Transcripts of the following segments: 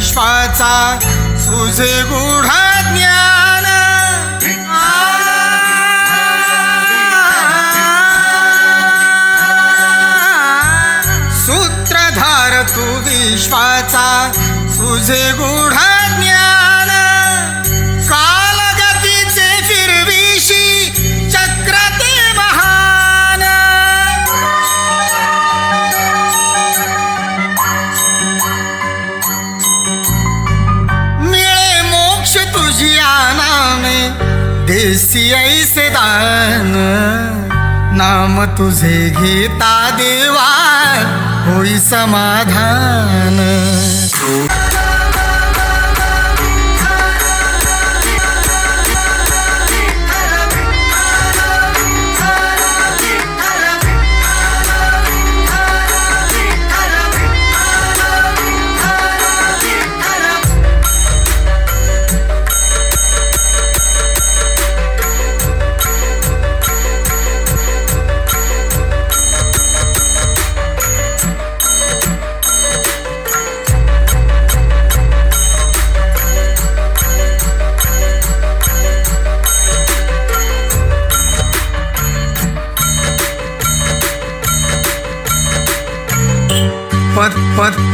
विश्वाचा तुझे गूढ ज्ञान सूत्रधार तू विश्वाचा तुझे गूढ ज्ञान कालगतीचे फिरविशी चक्र ते महान मिळे मोक्ष तुझिया नामे देसी ऐसे दान नाम तुझे घेता देवा होई समाधान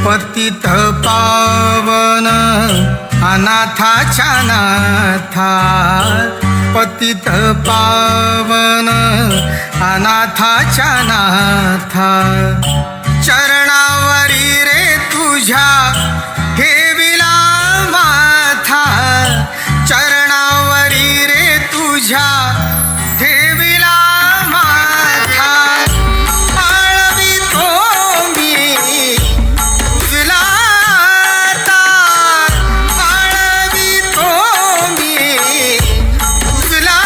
पतित पावन अनाथाच्या नाथा पतित पावन अनाथाच्या नाथा चरणावरी रे तुझ्या ठेविला माथा चरणावरी रे तुझ्या ठेविला माथा आळवितो मी तुझला आळवितो मी तुझला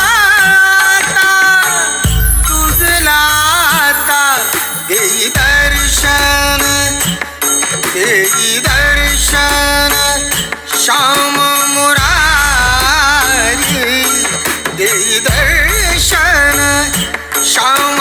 देई दर्शन श्याम मुरारी देई दर्शन श्याम